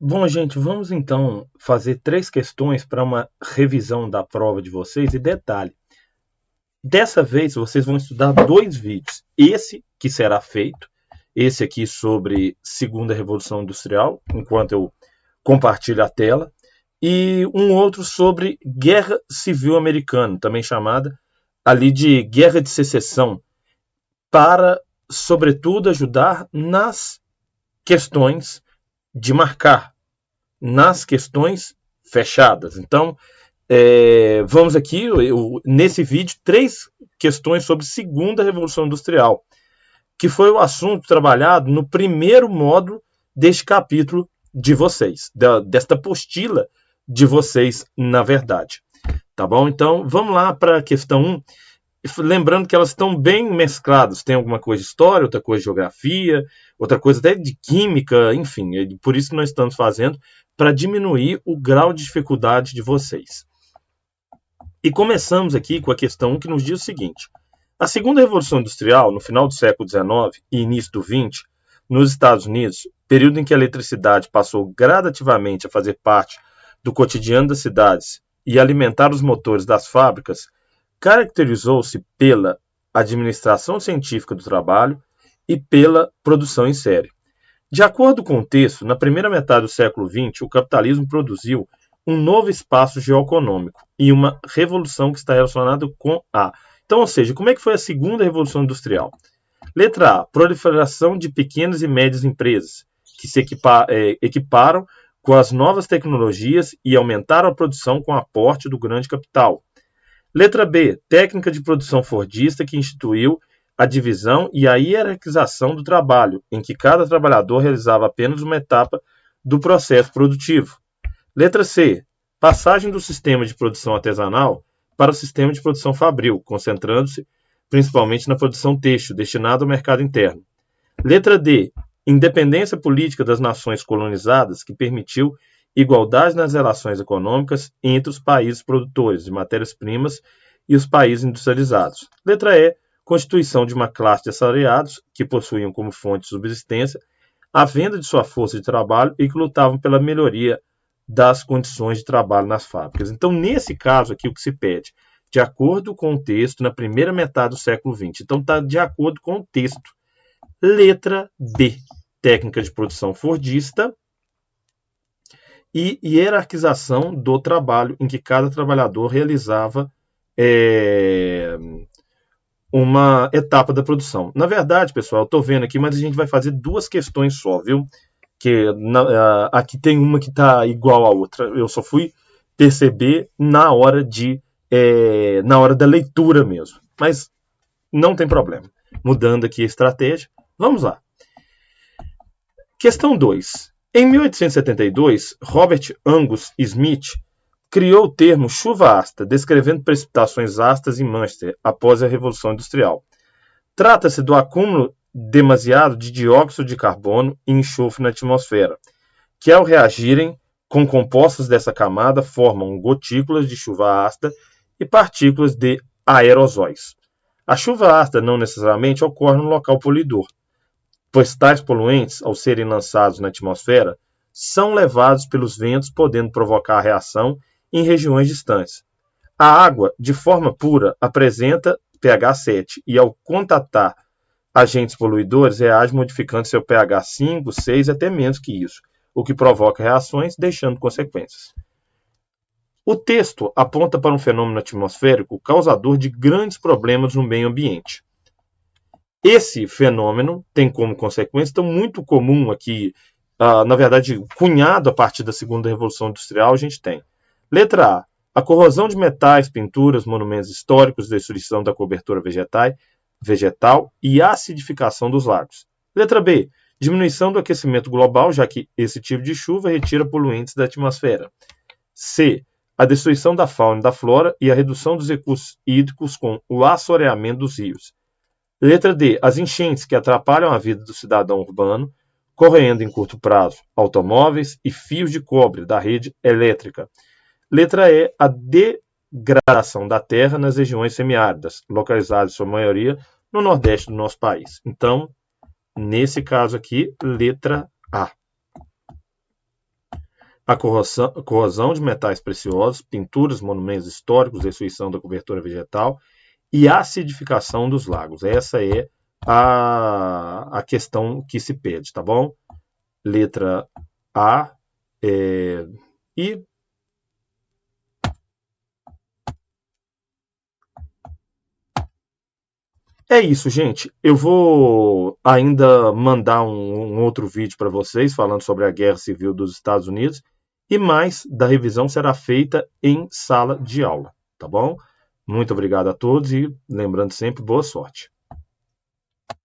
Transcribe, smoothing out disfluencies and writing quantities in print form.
Bom, gente, vamos então fazer três questões para uma revisão da prova de vocês. E detalhe, dessa vez vocês vão estudar dois vídeos. Esse que será feito, esse aqui sobre Segunda Revolução Industrial, enquanto eu compartilho a tela, e um outro sobre Guerra Civil Americana, também chamada ali de Guerra de Secessão, para, sobretudo, ajudar nas questões de marcar, nas questões fechadas. Então, vamos aqui, nesse vídeo, três questões sobre Segunda Revolução Industrial, que foi o assunto trabalhado no primeiro módulo deste capítulo de vocês, desta apostila de vocês, na verdade. Tá bom? Então, vamos lá para a questão 1. Lembrando que elas estão bem mescladas. Tem alguma coisa de história, outra coisa de geografia, outra coisa até de química, enfim. Por isso que nós estamos fazendo, para diminuir o grau de dificuldade de vocês. E começamos aqui com a questão 1, que nos diz o seguinte. A segunda Revolução Industrial, no final do século XIX e início do XX, nos Estados Unidos, período em que a eletricidade passou gradativamente a fazer parte do cotidiano das cidades e alimentar os motores das fábricas, caracterizou-se pela administração científica do trabalho e pela produção em série. De acordo com o texto, na primeira metade do século XX, o capitalismo produziu um novo espaço geoeconômico e uma revolução que está relacionada com a. Então, ou seja, como é que foi a segunda revolução industrial? Letra A, proliferação de pequenas e médias empresas, que se equiparam com as novas tecnologias e aumentaram a produção com o aporte do grande capital. Letra B, técnica de produção fordista que instituiu a divisão e a hierarquização do trabalho, em que cada trabalhador realizava apenas uma etapa do processo produtivo. Letra C, passagem do sistema de produção artesanal para o sistema de produção fabril, concentrando-se principalmente na produção têxtil, destinada ao mercado interno. Letra D, independência política das nações colonizadas, que permitiu igualdade nas relações econômicas entre os países produtores de matérias-primas e os países industrializados. Letra E, constituição de uma classe de assalariados que possuíam como fonte de subsistência a venda de sua força de trabalho e que lutavam pela melhoria das condições de trabalho nas fábricas. Então, nesse caso aqui, o que se pede? De acordo com o texto, na primeira metade do século XX. Então, está de acordo com o texto. Letra B, técnica de produção fordista e hierarquização do trabalho, em que cada trabalhador realizava uma etapa da produção. Na verdade, pessoal, eu estou vendo aqui, mas a gente vai fazer duas questões só, viu? Aqui tem uma que está igual à outra. Eu só fui perceber na hora da leitura mesmo. Mas não tem problema. Mudando aqui a estratégia, vamos lá. Questão 2. Em 1872, Robert Angus Smith criou o termo chuva ácida, descrevendo precipitações ácidas em Manchester após a Revolução Industrial. Trata-se do acúmulo demasiado de dióxido de carbono e enxofre na atmosfera, que ao reagirem com compostos dessa camada formam gotículas de chuva ácida e partículas de aerosóis. A chuva ácida não necessariamente ocorre no local poluidor, pois tais poluentes, ao serem lançados na atmosfera, são levados pelos ventos, podendo provocar a reação em regiões distantes. A água, de forma pura, apresenta pH 7 e, ao contatar agentes poluidores, reage modificando seu pH 5, 6 e até menos que isso, o que provoca reações, deixando consequências. O texto aponta para um fenômeno atmosférico causador de grandes problemas no meio ambiente. Esse fenômeno tem como consequência, então, muito comum aqui, na verdade, cunhado a partir da segunda Revolução Industrial, a gente tem. Letra A, corrosão de metais, pinturas, monumentos históricos, destruição da cobertura vegetal e acidificação dos lagos. Letra B, diminuição do aquecimento global, já que esse tipo de chuva retira poluentes da atmosfera. C, a destruição da fauna e da flora e a redução dos recursos hídricos com o assoreamento dos rios. Letra D, as enchentes que atrapalham a vida do cidadão urbano, corroendo em curto prazo automóveis e fios de cobre da rede elétrica. Letra E, a degradação da terra nas regiões semiáridas, localizadas, em sua maioria, no nordeste do nosso país. Então, nesse caso aqui, letra A. a corrosão de metais preciosos, pinturas, monumentos históricos, destruição da cobertura vegetal e a acidificação dos lagos. Essa é a questão que se pede, tá bom? Letra A. E é isso, gente. Eu vou ainda mandar um outro vídeo para vocês falando sobre a Guerra Civil dos Estados Unidos e mais da revisão será feita em sala de aula, tá bom? Muito obrigado a todos e lembrando sempre, boa sorte.